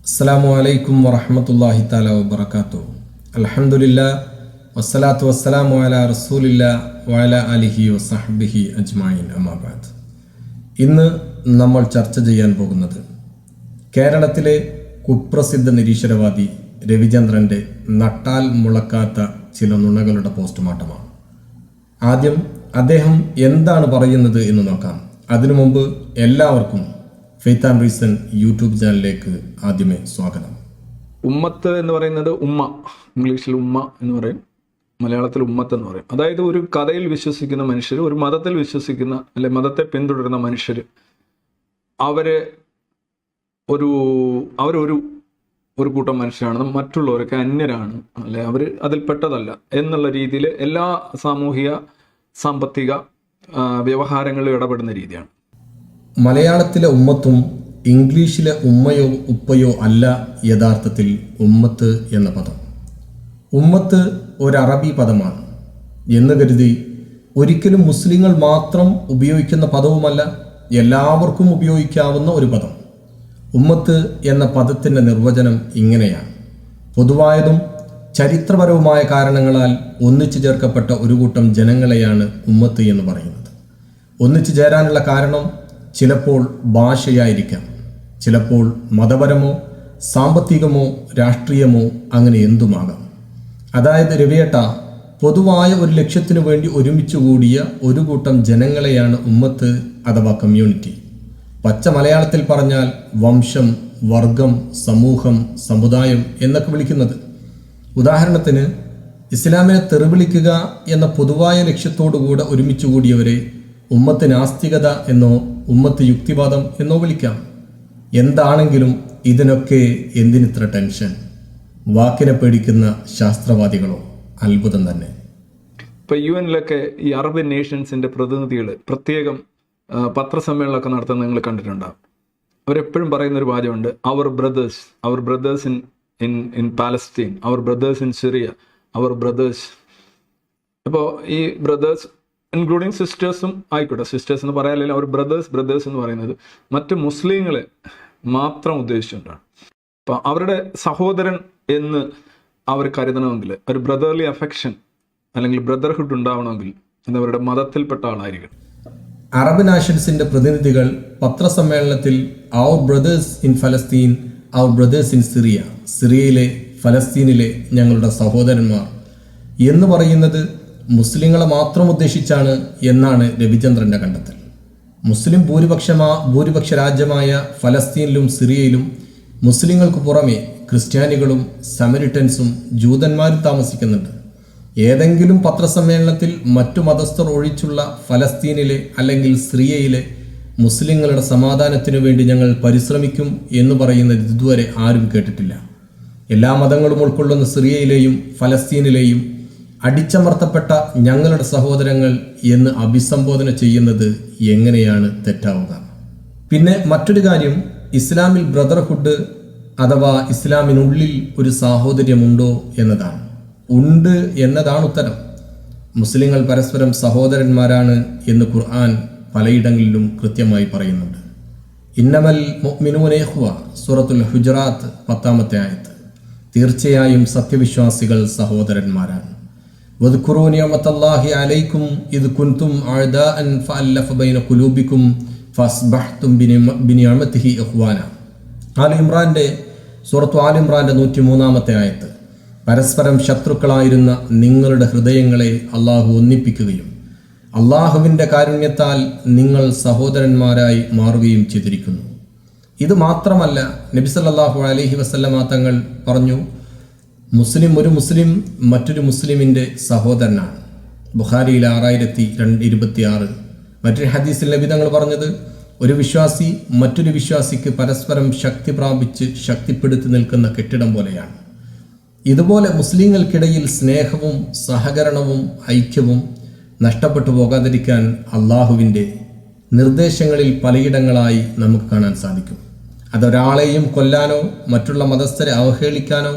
അസ്സലാമു അലൈക്കും വറഹ്മത്തുള്ളാഹി തആല വബറകാതുഹു. അൽഹംദുലില്ലാ വസ്സലാത്തു വസ്സലാമു അലാ റസൂലില്ലാ വഅലാ ആലിഹി വസഹ്ബിഹി അജ്മഈൻ. അമ്മാ ബഅദ്. ഇന്ന് നമ്മൾ ചർച്ച ചെയ്യാൻ പോകുന്നത് കേരളത്തിലെ കുപ്രസിദ്ധ നിരീശ്വരവാദി രവിചന്ദ്രൻ്റെ നട്ടാൽ മുളക്കാത്ത ചില നുണകളുടെ പോസ്റ്റ്മോർട്ടമാണ്. ആദ്യം അദ്ദേഹം എന്താണ് പറയുന്നത് എന്ന് നോക്കാം. അതിനു മുമ്പ് എല്ലാവർക്കും ഫെയ്ത്ത് ആൻഡ് റീസൺ യൂട്യൂബ് ചാനലിലേക്ക് ആദ്യമേ സ്വാഗതം. ഉമ്മത്ത് എന്ന് പറയുന്നത് ഉമ്മ, ഇംഗ്ലീഷിൽ ഉമ്മ എന്ന് പറയും, മലയാളത്തിൽ ഉമ്മത്ത് എന്ന് പറയും. അതായത് ഒരു കഥയിൽ വിശ്വസിക്കുന്ന മനുഷ്യർ, ഒരു മതത്തിൽ വിശ്വസിക്കുന്ന അല്ലെ മതത്തെ പിന്തുടരുന്ന മനുഷ്യർ, അവരൊരു കൂട്ടം മനുഷ്യരാണ്, മറ്റുള്ളവരൊക്കെ അന്യരാണ്, അല്ലെ അവർ അതിൽപ്പെട്ടതല്ല എന്നുള്ള രീതിയിൽ എല്ലാ സാമൂഹിക സാമ്പത്തിക വ്യവഹാരങ്ങളിലും ഇടപെടുന്ന രീതിയാണ്. മലയാളത്തിലെ ഉമ്മത്തും ഇംഗ്ലീഷിലെ ഉമ്മയോ ഉപ്പയോ അല്ല യഥാർത്ഥത്തിൽ ഉമ്മത്ത് എന്ന പദം. ഉമ്മത്ത് ഒരു അറബി പദമാണ് എന്ന് കരുതി ഒരിക്കലും മുസ്ലിങ്ങൾ മാത്രം ഉപയോഗിക്കുന്ന പദവുമല്ല, എല്ലാവർക്കും ഉപയോഗിക്കാവുന്ന ഒരു പദം. ഉമ്മത്ത് എന്ന പദത്തിൻ്റെ നിർവചനം ഇങ്ങനെയാണ്: പൊതുവായതും ചരിത്രപരവുമായ കാരണങ്ങളാൽ ഒന്നിച്ചു ചേർക്കപ്പെട്ട ഒരു കൂട്ടം ജനങ്ങളെയാണ് ഉമ്മത്ത് എന്ന് പറയുന്നത്. ഒന്നിച്ചു ചേരാനുള്ള കാരണം ചിലപ്പോൾ ഭാഷയായിരിക്കാം, ചിലപ്പോൾ മതപരമോ സാമ്പത്തികമോ രാഷ്ട്രീയമോ അങ്ങനെ എന്തുമാകാം. അതായത് രവിയേട്ട, പൊതുവായ ഒരു ലക്ഷ്യത്തിനു വേണ്ടി ഒരുമിച്ച് കൂടിയ ഒരു കൂട്ടം ജനങ്ങളെയാണ് ഉമ്മത്ത് അഥവാ കമ്മ്യൂണിറ്റി. പച്ച മലയാളത്തിൽ പറഞ്ഞാൽ വംശം, വർഗം, സമൂഹം, സമുദായം എന്നൊക്കെ വിളിക്കുന്നത്. ഉദാഹരണത്തിന് ഇസ്ലാമിനെ തെറിവിളിക്കുക എന്ന പൊതുവായ ലക്ഷ്യത്തോടുകൂടെ ഒരുമിച്ച് കൂടിയവരെ ഉമ്മത്ത് നാസ്തികത എന്നോ ഉമ്മത്ത് യുക്തിവാദം എന്നോ വിളിക്കാം. എന്താണെങ്കിലും ഇതിനൊക്കെ എന്തിനിത്ര ടെൻഷൻ? വാക്കിനെ പേടിക്കുന്ന ശാസ്ത്രവാദികളോ? അത്ഭുതം തന്നെ. ഇപ്പൊ UN-ലൊക്കെ ഈ അറബ് നേഷൻസിന്റെ പ്രതിനിധികൾ പ്രത്യേകം പത്രസമ്മേളനമൊക്കെ നടത്തുന്നത് നിങ്ങൾ കണ്ടിട്ടുണ്ടാവും. അവരെപ്പോഴും പറയുന്ന ഒരു വാചകമുണ്ട്: അവർ ബ്രദേഴ്സ് ഇൻ പാലസ്തീൻ, അവർ ബ്രദേഴ്സ് ഇൻ സിറിയ, അവർ ബ്രദേഴ്സ്. അപ്പോൾ ഈ ബ്രദേഴ്സ് ഇൻക്ലൂഡിങ് സിസ്റ്റേഴ്സും ആയിക്കോട്ടെ, സിസ്റ്റേഴ്സ് എന്ന് പറയാനില്ല, അവർ ബ്രദേഴ്സ് എന്ന് പറയുന്നത് മറ്റ് മുസ്ലിങ്ങളെ മാത്രം ഉദ്ദേശിച്ചുകൊണ്ടാണ്. അപ്പോൾ അവരുടെ സഹോദരൻ എന്ന് അവർ കരുതണമെങ്കിൽ, ഒരു ബ്രദർലി അഫെക്ഷൻ അല്ലെങ്കിൽ ബ്രദർഹുഡ് ഉണ്ടാവണമെങ്കിൽ എന്നവരുടെ മതത്തിൽപ്പെട്ട ആളായിരിക്കണം. അറബ് നാഷൻസിന്റെ പ്രതിനിധികൾ പത്രസമ്മേളനത്തിൽ അവർ ബ്രദേഴ്സ് ഇൻ ഫലസ്തീൻ, അവർ ബ്രദേഴ്സ് ഇൻ സിറിയ, സിറിയയിലെ ഫലസ്തീനിലെ ഞങ്ങളുടെ സഹോദരന്മാർ എന്ന് പറയുന്നത് മുസ്ലിങ്ങളെ മാത്രം ഉദ്ദേശിച്ചാണ് എന്നാണ് രവിചന്ദ്രന്റെ കണ്ടെത്തൽ. മുസ്ലിം ഭൂരിപക്ഷ രാജ്യമായ ഫലസ്തീനിലും സിറിയയിലും മുസ്ലിങ്ങൾക്ക് പുറമെ ക്രിസ്ത്യാനികളും സമരിറ്റൻസും ജൂതന്മാരും താമസിക്കുന്നുണ്ട്. ഏതെങ്കിലും പത്രസമ്മേളനത്തിൽ മറ്റു മതസ്ഥർ ഒഴിച്ചുള്ള ഫലസ്തീനിലെ അല്ലെങ്കിൽ സിറിയയിലെ മുസ്ലിങ്ങളുടെ സമാധാനത്തിനു വേണ്ടി ഞങ്ങൾ പരിശ്രമിക്കും എന്ന് പറയുന്നത് ഇതുവരെ ആരും കേട്ടിട്ടില്ല. എല്ലാ മതങ്ങളും ഉൾക്കൊള്ളുന്ന സിറിയയിലെയും ഫലസ്തീനിലെയും അടിച്ചമർത്തപ്പെട്ട ഞങ്ങളുടെ സഹോദരങ്ങൾ എന്ന് അഭിസംബോധന ചെയ്യുന്നത് എങ്ങനെയാണ് തെറ്റാവുക? പിന്നെ മറ്റൊരു കാര്യം, ഇസ്ലാമിൽ ബ്രദർഹുഡ് അഥവാ ഇസ്ലാമിനുള്ളിൽ ഒരു സാഹോദര്യമുണ്ടോ എന്നതാണ്. ഉണ്ട് എന്നതാണ് ഉത്തരം. മുസ്ലിങ്ങൾ പരസ്പരം സഹോദരന്മാരാണ് എന്ന് ഖുർആൻ പലയിടങ്ങളിലും കൃത്യമായി പറയുന്നുണ്ട്. ഇന്നമൽ മുഅ്മിനൂന ഇഖ്വ, സൂറത്തുൽ ഹുജറാത്ത് 10-ാമത്തെ ആയത്ത്. തീർച്ചയായും സത്യവിശ്വാസികൾ സഹോദരന്മാരാണ്. വദ്കുറൂ നിഅമത്തല്ലാഹി അലൈക്കും ഇദ് കുൻതും അഅദാഅൻ ഫഅല്ലഫ ബൈന ഖുലൂബിക്കും ഫഅസ്ബഹ്തും ബിനിഅമതിഹി ഇഖ്വാന. സൂറത്തു ആൽ ഇംറാന്റെ 103-ാമത്തെ ആയത്ത്. പരസ്പരം ശത്രുക്കളായിരുന്ന നിങ്ങളുടെ ഹൃദയങ്ങളെ അള്ളാഹു ഒന്നിപ്പിക്കുകയും അള്ളാഹുവിൻ്റെ കാരുണ്യത്താൽ നിങ്ങൾ സഹോദരന്മാരായി മാറുകയും ചെയ്തിരിക്കുന്നു. ഇത് മാത്രമല്ല, നബി സല്ലല്ലാഹു അലൈഹി വസല്ലമ തങ്ങൾ പറഞ്ഞു, ഒരു മുസ്ലിം മറ്റൊരു മുസ്ലിമിൻ്റെ സഹോദരനാണ്. ബുഖാരിയിൽ 6026. മറ്റൊരു ഹദീസിൽ നബി തങ്ങൾ പറഞ്ഞത്, ഒരു വിശ്വാസി മറ്റൊരു വിശ്വാസിക്ക് പരസ്പരം ശക്തി പ്രാപിച്ച് ശക്തിപ്പെടുത്തി നിൽക്കുന്ന കെട്ടിടം പോലെയാണ്. ഇതുപോലെ മുസ്ലിങ്ങൾക്കിടയിൽ സ്നേഹവും സഹകരണവും ഐക്യവും നഷ്ടപ്പെട്ടു പോകാതിരിക്കാൻ അള്ളാഹുവിൻ്റെ നിർദ്ദേശങ്ങളിൽ പലയിടങ്ങളായി നമുക്ക് കാണാൻ സാധിക്കും. അതൊരാളെയും കൊല്ലാനോ മറ്റുള്ള മതസ്ഥരെ അവഹേളിക്കാനോ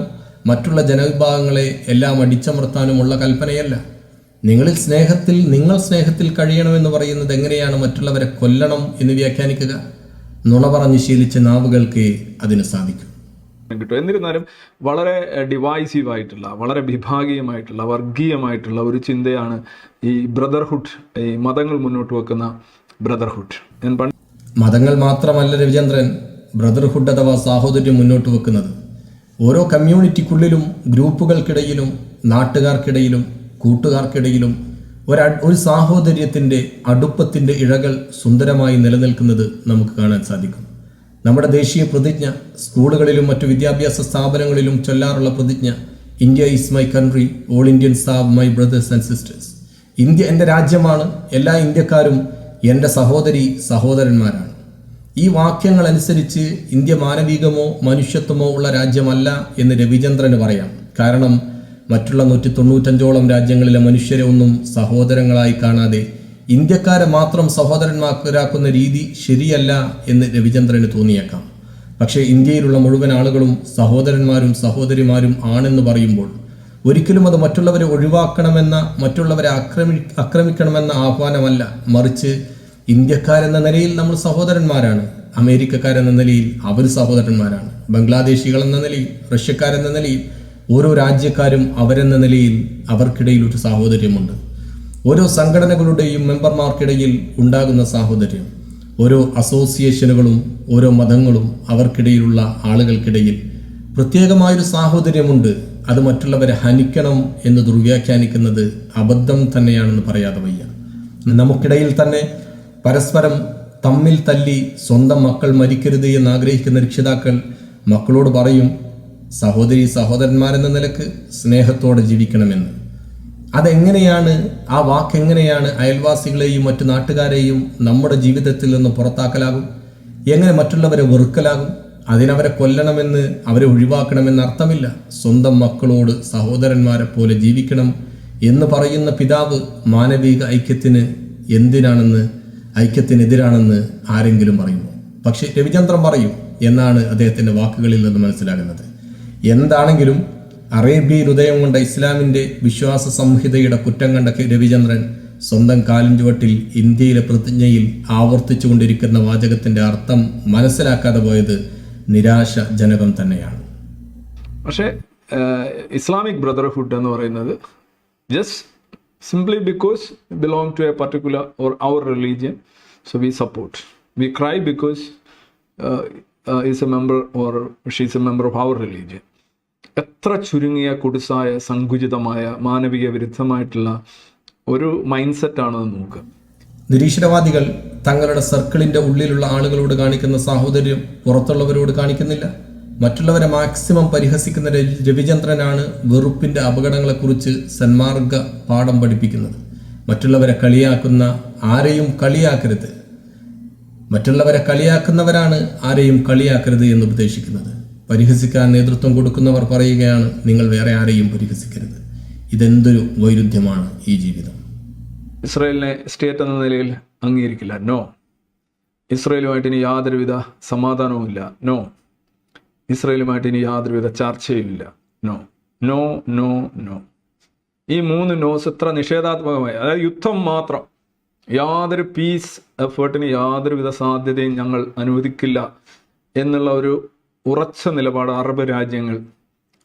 മറ്റുള്ള ജനവിഭാഗങ്ങളെ എല്ലാം അടിച്ചമർത്താനുമുള്ള കൽപ്പനയല്ല. നിങ്ങൾ സ്നേഹത്തിൽ കഴിയണമെന്ന് പറയുന്നത് എങ്ങനെയാണ് മറ്റുള്ളവരെ കൊല്ലണം എന്ന് വ്യാഖ്യാനിക്കുക? നുണ പറഞ്ഞ് ശീലിച്ച നാവുകൾക്ക് അതിന് സാധിക്കും. കിട്ടും. എന്നിരുന്നാലും വളരെ ഡിവൈസീവായിട്ടുള്ള, വളരെ വിഭാഗീയമായിട്ടുള്ള, വർഗീയമായിട്ടുള്ള ഒരു ചിന്തയാണ് ഈ ബ്രദർഹുഡ്, ഈ മതങ്ങൾ മുന്നോട്ട് വെക്കുന്ന ബ്രദർഹുഡ്. മതങ്ങൾ മാത്രമല്ല രവിചന്ദ്രൻ ബ്രദർഹുഡ് അഥവാ സാഹോദര്യം മുന്നോട്ട് വെക്കുന്നത്. ഓരോ കമ്മ്യൂണിറ്റിക്കുള്ളിലും, ഗ്രൂപ്പുകൾക്കിടയിലും, നാട്ടുകാർക്കിടയിലും, കൂട്ടുകാർക്കിടയിലും ഒരു സാഹോദര്യത്തിൻ്റെ, അടുപ്പത്തിൻ്റെ ഇഴകൾ സുന്ദരമായി നിലനിൽക്കുന്നത് നമുക്ക് കാണാൻ സാധിക്കും. നമ്മുടെ ദേശീയ പ്രതിജ്ഞ, സ്കൂളുകളിലും മറ്റു വിദ്യാഭ്യാസ സ്ഥാപനങ്ങളിലും ചൊല്ലാറുള്ള പ്രതിജ്ഞ, India is my country, all Indians are my brothers and sisters. India എൻ്റെ രാജ്യമാണ്, എല്ലാ ഇന്ത്യക്കാരും എൻ്റെ സഹോദരന്മാരാണ്. ഈ വാക്യങ്ങൾ അനുസരിച്ച് ഇന്ത്യ മാനവികമോ മനുഷ്യത്വമോ ഉള്ള രാജ്യമല്ല എന്ന് രവിചന്ദ്രന് പറയാം. കാരണം മറ്റുള്ള 195ഓളം രാജ്യങ്ങളിലെ മനുഷ്യരെ ഒന്നും സഹോദരങ്ങളായി കാണാതെ ഇന്ത്യക്കാരെ മാത്രം സഹോദരന്മാരാക്കുന്ന രീതി ശരിയല്ല എന്ന് രവിചന്ദ്രന് തോന്നിയേക്കാം. പക്ഷേ ഇന്ത്യയിലുള്ള മുഴുവൻ ആളുകളും സഹോദരന്മാരും സഹോദരിമാരും ആണെന്ന് പറയുമ്പോൾ ഒരിക്കലും അത് മറ്റുള്ളവരെ ഒഴിവാക്കണമെന്ന, മറ്റുള്ളവരെ ആക്രമിക്കണമെന്ന ആഹ്വാനമല്ല. മറിച്ച് ഇന്ത്യക്കാരെന്ന നിലയിൽ നമ്മൾ സഹോദരന്മാരാണ്, അമേരിക്കക്കാരെന്ന നിലയിൽ അവർ സഹോദരന്മാരാണ്, ബംഗ്ലാദേശികളെന്ന നിലയിൽ, റഷ്യക്കാരെന്ന നിലയിൽ, ഓരോ രാജ്യക്കാരും അവരെന്ന നിലയിൽ അവർക്കിടയിൽ ഒരു സാഹോദര്യമുണ്ട്. ഓരോ സംഘടനകളുടെയും മെമ്പർമാർക്കിടയിൽ ഉണ്ടാകുന്ന സാഹോദര്യം, ഓരോ അസോസിയേഷനുകളും ഓരോ മതങ്ങളും അവർക്കിടയിലുള്ള ആളുകൾക്കിടയിൽ പ്രത്യേകമായൊരു സാഹോദര്യമുണ്ട്. അത് മറ്റുള്ളവരെ ഹനിക്കണം എന്ന് ദുർവ്യാഖ്യാനിക്കുന്നത് അബദ്ധം തന്നെയാണെന്ന് പറയാതെ വയ്യ. നമുക്കിടയിൽ തന്നെ പരസ്പരം തമ്മിൽ തല്ലി സ്വന്തം മക്കൾ മരിക്കരുത് എന്ന് ആഗ്രഹിക്കുന്ന രക്ഷിതാക്കൾ മക്കളോട് പറയും, സഹോദരന്മാരെന്ന നിലക്ക് സ്നേഹത്തോടെ ജീവിക്കണമെന്ന്. അതെങ്ങനെയാണ്, ആ വാക്കെങ്ങനെയാണ് അയൽവാസികളെയും മറ്റു നാട്ടുകാരെയും നമ്മുടെ ജീവിതത്തിൽ നിന്ന് പുറത്താക്കലാകും? എങ്ങനെ മറ്റുള്ളവരെ വെറുക്കലാകും? അതിനവരെ കൊല്ലണമെന്ന്, അവരെ ഒഴിവാക്കണമെന്ന് അർത്ഥമില്ല. സ്വന്തം മക്കളോട് സഹോദരന്മാരെ പോലെ ജീവിക്കണം എന്ന് പറയുന്ന പിതാവ് മാനവിക ഐക്യത്തിനെതിരാണെന്ന് ആരെങ്കിലും പറയുമോ? പക്ഷെ രവിചന്ദ്രൻ പറയും എന്നാണ് അദ്ദേഹത്തിൻ്റെ വാക്കുകളിൽ നിന്ന് മനസ്സിലാകുന്നത്. എന്താണെങ്കിലും അറേബ്യയിൽ ഉദയം കൊണ്ട ഇസ്ലാമിൻ്റെ വിശ്വാസ സംഹിതയുടെ കുറ്റം കണ്ട രവിചന്ദ്രൻ സ്വന്തം കാലിൻ ചുവട്ടിൽ ഇന്ത്യയിലെ പ്രതിജ്ഞയിൽ ആവർത്തിച്ചുകൊണ്ടിരിക്കുന്ന വാചകത്തിൻ്റെ അർത്ഥം മനസ്സിലാക്കാതെ പോയത് നിരാശാജനകം തന്നെയാണ്. പക്ഷേ ഇസ്ലാമിക് ബ്രദർഹുഡ് എന്ന് പറയുന്നത് just simply because we belong to a particular or our religion, so we support, we cry because is a member or she is a member of our religion. എത്ര ചുരുങ്ങിയ, കുടുസായ, സങ്കുചിതമായ, മാനവിക വിരുദ്ധമായിട്ടുള്ള ഒരു മൈൻഡ് സെറ്റാണെന്ന് നോക്കുക. നിരീശ്വരവാദികൾ തങ്ങളുടെ സർക്കിളിന്റെ ഉള്ളിലുള്ള ആളുകളോട് കാണിക്കുന്ന സാഹോദര്യം പുറത്തുള്ളവരോട് കാണിക്കുന്നില്ല. മറ്റുള്ളവരെ മാക്സിമം പരിഹസിക്കുന്ന രവിചന്ദ്രനാണ് വെറുപ്പിന്റെ അപകടങ്ങളെക്കുറിച്ച് സന്മാർഗ പാഠം പഠിപ്പിക്കുന്നത്. മറ്റുള്ളവരെ കളിയാക്കുന്ന ആരെയും കളിയാക്കരുത്, മറ്റുള്ളവരെ കളിയാക്കുന്നവരാണ് ആരെയും കളിയാക്കരുത് എന്ന് ഉപദേശിക്കുന്നത്. പരിഹസിക്കാൻ നേതൃത്വം കൊടുക്കുന്നവർ പറയുകയാണ്, നിങ്ങൾ വേറെ ആരെയും പരിഹസിക്കരുത്. ഇതെന്തൊരു വൈരുദ്ധ്യമാണ് ഈ ജീവിതം. ഇസ്രായേലിനെ സ്റ്റേറ്റ് എന്ന നിലയിൽ അംഗീകരിക്കില്ല, നോ. ഇസ്രായേലുമായിട്ട് ഇനി യാതൊരുവിധ സമാധാനവുമില്ല, നോ. ഇസ്രായേലുമായിട്ട് ഇനി യാതൊരുവിധ ചർച്ചയുമില്ല, നോ, നോ, നോ, നോ. ഈ 3 നോസ് ഇത്ര നിഷേധാത്മകമായി, അതായത് യുദ്ധം മാത്രം, യാതൊരു പീസ് എഫേർട്ടിന് യാതൊരുവിധ സാധ്യതയും ഞങ്ങൾ അനുവദിക്കില്ല എന്നുള്ള ഒരു ഉറച്ച നിലപാട് അറബ് രാജ്യങ്ങൾ,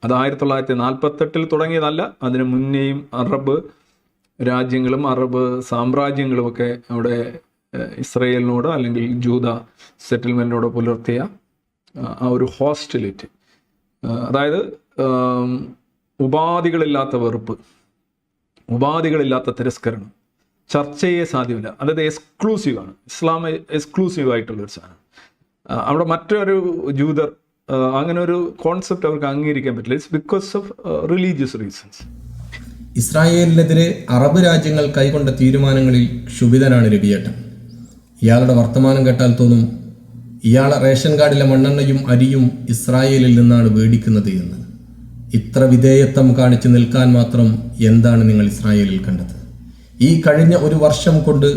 അത് 1948 തുടങ്ങിയതല്ല, അതിനു മുന്നേയും അറബ് രാജ്യങ്ങളും അറബ് സാമ്രാജ്യങ്ങളുമൊക്കെ അവിടെ ഇസ്രയേലിനോട് അല്ലെങ്കിൽ ജൂത സെറ്റിൽമെൻറ്റിനോട് പുലർത്തിയ ആ ഒരു ഹോസ്റ്റിലിറ്റി, അതായത് ഉപാധികളില്ലാത്ത വെറുപ്പ്, ഉപാധികളില്ലാത്ത തിരസ്കരണം, ചർച്ചയെ സാധ്യമല്ല, അതായത് എക്സ്ക്ലൂസീവാണ്. ഇസ്ലാം എക്സ്ക്ലൂസീവായിട്ടുള്ളൊരു സാധനം. അവിടെ മറ്റൊരു ജൂതർ അങ്ങനെ ഒരു കോൺസെപ്റ്റ് അവർക്ക് അംഗീകരിക്കാൻ പറ്റില്ല. It's because of religious reasons. ഇസ്രായേലിനെതിരെ അറബ് രാജ്യങ്ങൾ കൈക്കൊണ്ട തീരുമാനങ്ങളിൽ ക്ഷുഭിതനാണ് രവിയേട്ടൻ. ഇയാളുടെ വർത്തമാനം കേട്ടാൽ തോന്നും ഇയാളെ റേഷൻ കാർഡിലെ മണ്ണെണ്ണയും അരിയും ഇസ്രായേലിൽ നിന്നാണ് മേടിക്കുന്നത് എന്ന്. ഇത്ര വിധേയത്വം കാണിച്ചു നിൽക്കാൻ മാത്രം എന്താണ് നിങ്ങൾ ഇസ്രായേലിൽ കണ്ടത്? ഈ കഴിഞ്ഞ ഒരു വർഷം കൊണ്ട്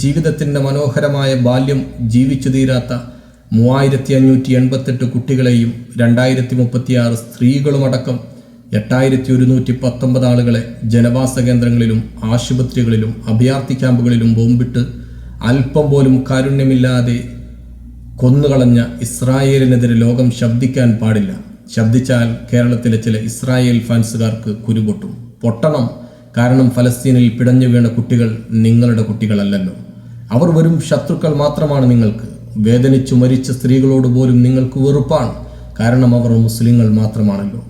ജീവിതത്തിൻ്റെ മനോഹരമായ ബാല്യം ജീവിച്ചു തീരാത്ത 3588 കുട്ടികളെയും 2036 സ്ത്രീകളുമടക്കം 8119 ആളുകളെ ജനവാസ കേന്ദ്രങ്ങളിലും ആശുപത്രികളിലും അഭയാർത്ഥി ക്യാമ്പുകളിലും ബോംബിട്ട് അല്പം പോലും കാരുണ്യമില്ലാതെ കൊന്നുകളഞ്ഞ ഇസ്രായേലിനെതിരെ ലോകം ശബ്ദിക്കാൻ പാടില്ല. ശബ്ദിച്ചാൽ കേരളത്തിലെ ചില ഇസ്രായേൽ ഫാൻസുകാർക്ക് കുരുപൊട്ടും. പൊട്ടണം. കാരണം ഫലസ്തീനിൽ പിടഞ്ഞു വീണ കുട്ടികൾ നിങ്ങളുടെ കുട്ടികളല്ലല്ലോ. അവർ വെറും ശത്രുക്കൾ മാത്രമാണ് നിങ്ങൾക്ക്. വേദനിച്ചു മരിച്ച സ്ത്രീകളോട് പോലും നിങ്ങൾക്ക് വെറുപ്പാണ്. കാരണം അവർ മുസ്ലിങ്ങൾ മാത്രമാണല്ലോ.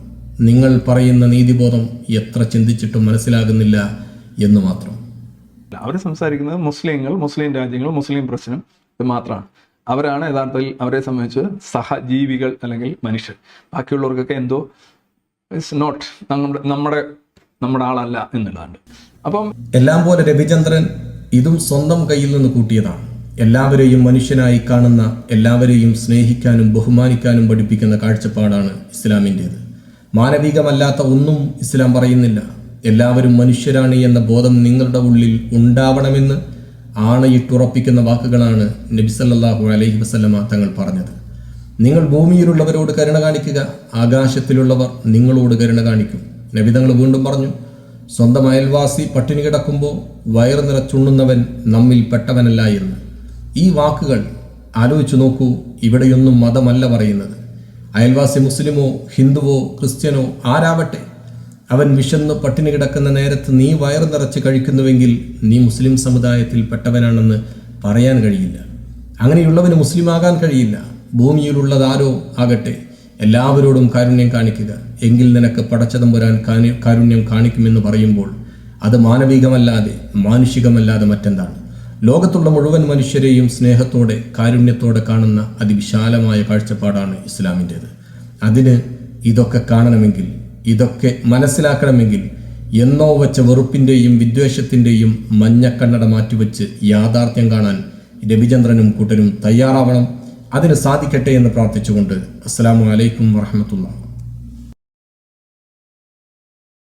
നിങ്ങൾ പറയുന്ന നീതിബോധം എത്ര ചിന്തിച്ചിട്ടും മനസ്സിലാകുന്നില്ല എന്ന് മാത്രം. അവർ സംസാരിക്കുന്നത് മുസ്ലിങ്ങൾ, മുസ്ലിം രാജ്യങ്ങൾ, മുസ്ലിം പ്രശ്നം ഇത് മാത്രമാണ്. അവരാണ് യഥാർത്ഥത്തിൽ അവരെ സംബന്ധിച്ച് സഹജീവികൾ അല്ലെങ്കിൽ മനുഷ്യർ. ബാക്കിയുള്ളവർക്കൊക്കെ എന്തോ ഇറ്റ്സ് നോട്ട് നമ്മുടെ ആളല്ല എന്നുള്ളതാണ്. അപ്പം എല്ലാം പോലെ രവിചന്ദ്രൻ ഇതും സ്വന്തം കയ്യിൽ നിന്ന് കൂട്ടിയതാണ്. എല്ലാവരെയും മനുഷ്യനായി കാണുന്ന, എല്ലാവരെയും സ്നേഹിക്കാനും ബഹുമാനിക്കാനും പഠിപ്പിക്കുന്ന കാഴ്ചപ്പാടാണ് ഇസ്ലാമിൻ്റേത്. മാനവികമല്ലാത്ത ഒന്നും ഇസ്ലാം പറയുന്നില്ല. എല്ലാവരും മനുഷ്യരാണ് എന്ന ബോധം നിങ്ങളുടെ ഉള്ളിൽ ഉണ്ടാവണമെന്ന് ആണയിട്ടുറപ്പിക്കുന്ന വാക്കുകളാണ് നബി സല്ലല്ലാഹു അലൈഹി വസല്ലമ തങ്ങൾ പറഞ്ഞത്. നിങ്ങൾ ഭൂമിയിലുള്ളവരോട് കരുണ കാണിക്കുക, ആകാശത്തിലുള്ളവർ നിങ്ങളോട് കരുണ കാണിക്കും. നബി തങ്ങൾ വീണ്ടും പറഞ്ഞു, സ്വന്തം അയൽവാസി പട്ടിണി കിടക്കുമ്പോൾ വയറ് നിറച്ചുണ്ണുന്നവൻ നമ്മിൽ പെട്ടവനല്ല എന്ന്. ഈ വാക്കുകൾ ആലോചിച്ചു നോക്കൂ. ഇവിടെയൊന്നും മതമല്ല പറയുന്നത്. അയൽവാസി മുസ്ലിമോ ഹിന്ദുവോ ക്രിസ്ത്യനോ ആരാവട്ടെ, അവൻ വിശന്ന് പട്ടിണി കിടക്കുന്ന നേരത്ത് നീ വയറ് നിറച്ച് കഴിക്കുന്നുവെങ്കിൽ നീ മുസ്ലിം സമുദായത്തിൽ പെട്ടവനാണെന്ന് പറയാൻ കഴിയില്ല. അങ്ങനെയുള്ളവന് മുസ്ലിം ആകാൻ കഴിയില്ല. ഭൂമിയിലുള്ളതാരോ ആകട്ടെ, എല്ലാവരോടും കാരുണ്യം കാണിക്കുക, എങ്കിൽ നിനക്ക് പടച്ചതമ്പുരാൻ കാരുണ്യം കാണിക്കുമെന്ന് പറയുമ്പോൾ അത് മാനവികമല്ലാതെ മാനുഷികമല്ലാതെ മറ്റെന്താണ്? ലോകത്തുള്ള മുഴുവൻ മനുഷ്യരെയും സ്നേഹത്തോടെ കാരുണ്യത്തോടെ കാണുന്ന അതിവിശാലമായ കാഴ്ചപ്പാടാണ് ഇസ്ലാമിൻ്റേത്. അതിന് ഇതൊക്കെ കാണണമെങ്കിൽ, ഇതൊക്കെ മനസ്സിലാക്കണമെങ്കിൽ എന്നോ വച്ച വെറുപ്പിൻ്റെയും വിദ്വേഷത്തിൻ്റെയും മഞ്ഞക്കണ്ണട മാറ്റിവെച്ച് യാഥാർത്ഥ്യം കാണാൻ രവിചന്ദ്രനും കൂട്ടരും തയ്യാറാവണം. അതിന് സാധിക്കട്ടെ എന്ന് പ്രാർത്ഥിച്ചുകൊണ്ട് അസ്സലാമു അലൈക്കും വറഹ്മത്തുള്ളാഹി.